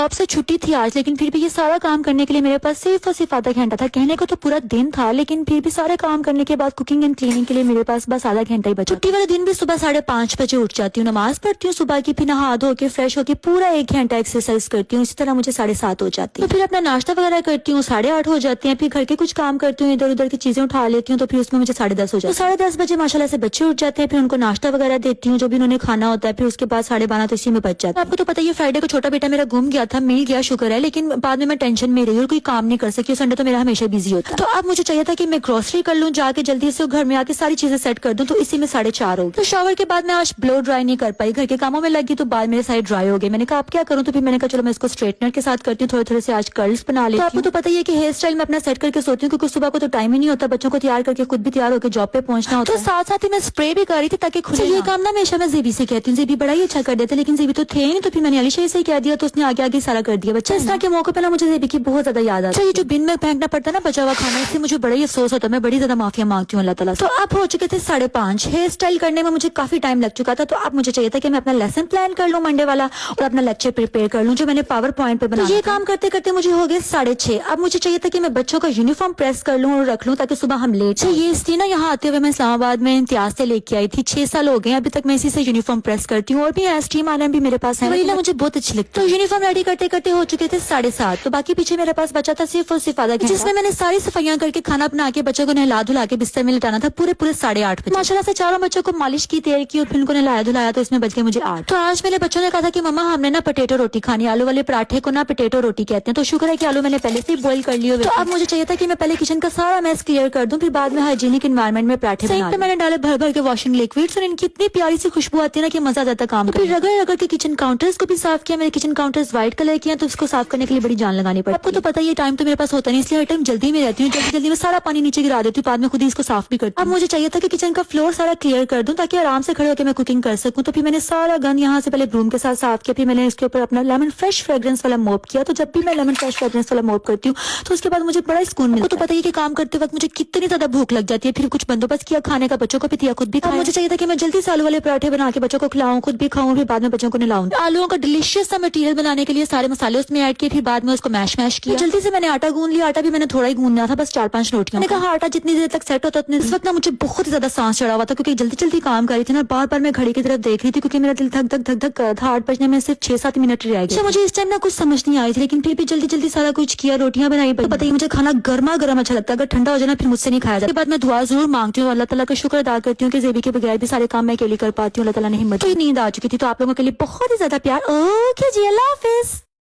Job से छुट्टी थी आज, लेकिन फिर भी ये सारा काम करने के लिए मेरे पास सिर्फ और सिर्फ आधा घंटा था। कहने को तो पूरा दिन था, लेकिन फिर भी सारे काम करने के बाद कुकिंग एंड क्लीनिंग के लिए मेरे पास बस आधा घंटा ही बचा। छुट्टी वाले दिन भी सुबह 5:30 बजे उठ जाती हूँ, नमाज पढ़ती हूँ सुबह की, फिर नहा धो के फ्रेश होकर पूरा 1 घंटा एक्सरसाइज करती हूँ। इसी तरह मुझे 7:30 हो जाती है। तो फिर अपना नाश्ता वगैरह करती हूँ, 8:30 हो जाती है। फिर घर के कुछ काम करती हूँ, इधर उधर की चीजें उठा लेती हूँ, तो फिर उसमें मुझे 10:30 हो जाता है। 10:30 बजे माशाल्लाह से बच्चे उठ जाते हैं, फिर उनको नाश्ता वगैरह देती हूँ जो भी उन्होंने खाना होता है। फिर उसके बाद 12:30 तो इसी में बच जाता है। आपको तो पता है फ्राइडे को छोटा बेटा मेरा घूम गया था, मिल गया शुक्र है, लेकिन बाद में मैं टेंशन में रही और कोई काम नहीं कर सकी। संडे तो मेरा हमेशा बिजी होता है। तो अब मुझे चाहिए था कि मैं ग्रोसरी कर लूँ जाके जल्दी से, घर में आके सारी चीजें सेट कर दूं, तो इसी में 4:30 हो गए। तो शावर के बाद मैं आज ब्लो ड्राई नहीं कर पाई, घर के कामों में लगी तो बाल मेरे सारे ड्राई हो गए। मैंने कहा अब क्या करूं, तो फिर मैंने कहा चलो मैं इसको स्ट्रेटनर के साथ करती हूँ, थोड़े थोड़े से आज कर्ल्स बना लेती हूँ। आपको तो पता ही है कि हेयर स्टाइल में अपना सेट करके सोती हूँ, क्योंकि सुबह को तो टाइम ही नहीं होता, बच्चों को तैयार करके खुद भी तैयार होकर जॉब पे पहुंचना होता है। तो साथ साथ ही मैं स्प्रे भी कर रही थी ताकि खुद ये काम ना हमेशा मैं जेबी से कहती हूँ, जेबी बड़ा ही अच्छा कर देते, लेकिन जेबी तो थे नहीं, तो फिर मैंने अलीशा से कह दिया, तो उसने आगे आगे सारा कर दिया। बच्चा इस तरह के मौके पर ना मुझे जेबी की बहुत ज्यादा याद आता है। ये जो बिन में फेंकना पड़ता है ना बचा हुआ खाना, इससे मुझे बड़ा ही अफसोस होता है, मैं बड़ी ज्यादा माफिया मांगती हूँ अल्लाह ताला से। तो अब हो चुके थे 5:30। हेयर स्टाइल करने में मुझे काफी टाइम लग चुका था, तो अब मुझे चाहिए था कि मैं अपना लेसन प्लान कर लूँ मंडे वाला और अपना लेक्चर प्रिपेयर कर लूँ जो मैंने पावर पॉइंट पे बनाया। तो ये काम करते करते मुझे हो गए 6:30। अब मुझे चाहिए था कि मैं बच्चों का यूनिफॉर्म प्रेस कर लूँ और रख लूँ ताकि सुबह हम लेट। ये इसलिए ना यहाँ आते हुए मैं इस्लामाबाद में इम्तियाज से लेके आई थी, 6 साल हो गए अभी तक मैं इसी से यूनिफॉर्म प्रेस करती हूँ, और भी स्टीम आलम भी मेरे पास है, वही ना मुझे बहुत अच्छी लगती है। तो यूनिफॉर्म रेडी करते करते हो चुके थे 7:30, तो बाकी पीछे मेरे पास बचा था सिर्फ और सिर्फ आधा घंटा, जिसमें मैंने सारी सफाइयां करके खाना बना के बच्चों को नहला धुला के बिस्तर में लिटाना था पूरे 8:30 बजे। माशाल्लाह से चारों बच्चों को मालिश की, तैयार की और फिर उनको नहलाया धुलाया, तो इसमें बच गए मुझे 8। तो आज मेरे बच्चों ने कहा था कि मम्मा हमने ना पोटैटो रोटी खानी, आलू वाले पराठे को ना पोटैटो रोटी कहते हैं, तो शुक्र है कि आलू मैंने पहले से बॉईल कर लिए। तो अब मुझे चाहिए था कि मैं पहले किचन का सारा मैस क्लियर कर दूं, फिर बाद में हाइजीनिक एनवायरनमेंट में पराठे बना लूं। मैंने डाले भर भर के वॉशिंग लिक्विड्स और इनकी इतनी प्यारी सी खुशबू आती है ना कि मजा आता काम। तो फिर रगड़ रगड़ के किचन काउंटर्स को भी साफ किया। मेरे किचन काउंटर्स व्हाइट कलर के हैं, तो इसको साफ करने के लिए बड़ी जान लगानी पड़ती है। आपको तो पता है टाइम तो मेरे पास होता नहीं, इसलिए हर टाइम जल्दी में रहती हूँ, जल्दी जल्दी में सारा पानी नीचे गिरा देती हूँ, बाद में खुद ही इसको साफ भी करती हूँ। अब मुझे चाहिए था कि किचन का फ्लोर सारा क्लियर कर दूं ताकि आराम से खड़े होकर मैं कुकिंग कर सकूं। तो फिर मैंने सारा गंद यहाँ से पहले ब्रूम के साथ साफ किया, फिर मैंने इसके ऊपर अपना लेमन फ्रेश फ्रेग्रेंस वाला मोप किया। तो जब भी मैं लेमन फ्रेश फ्रेग्रेंस वाला मोप करती हूँ तो उसके बाद मुझे बड़ा सुकून मिलता है। तो पता है कि काम करते वक्त मुझे कितनी ज्यादा भूख लग जाती है, फिर कुछ बंदोबस्त किया खाने का, बच्चों को भी दिया, खुद भी खाया। मुझे चाहिए था कि मैं जल्दी से आलू वाले पराठे बना के बच्चों को खिलाऊं, खुद भी खाऊं, फिर बाद में बच्चों को नहलाऊं। आलूओं का डिलीशियस सा मटेरियल बनाने के लिए सारे मसाले उसमें ऐड किए, फिर बाद में उसको मैश किया। जल्दी से मैंने आटा गूंद लिया, आटा भी मैंने थोड़ा ही गूंदना था, बस 4-5 रोटियां। मैंने कहा आटा जितनी देर तक सेट होता उतने इस वक्त ना मुझे बहुत ज्यादा सांस चढ़ा हुआ था, क्योंकि जल्दी जल्दी काम कर रही थी ना, बार बार मैं घड़ी की तरफ देख रही थी क्योंकि मेरा दिल धक धक धक धक कर रहा था। 8 बजने में सिर्फ 6-7 मिनट रह गए। मुझे इस टाइम ना कुछ समझ नहीं आई थी, लेकिन फिर भी जल्दी जल्दी सारा कुछ किया, रोटियां बनाई। पता ही मुझे खाना गर्मा गर्म अच्छा लगता है, अगर ठंडा हो जाए ना फिर मुझसे नहीं खाया जाता। बाद मैं दुआ जरूर मांगती हूँ, अल्लाह ताला का शुक्र अदा करती हूँ कि जेबी के बगैर भी सारे काम मैं अकेली कर पाती हूँ। अल्लाह ताला ने हिम्मत दी। नींद आ चुकी थी, तो आप लोगों के लिए बहुत ही ज्यादा प्यार। ओके जी, अल्लाह हाफिज।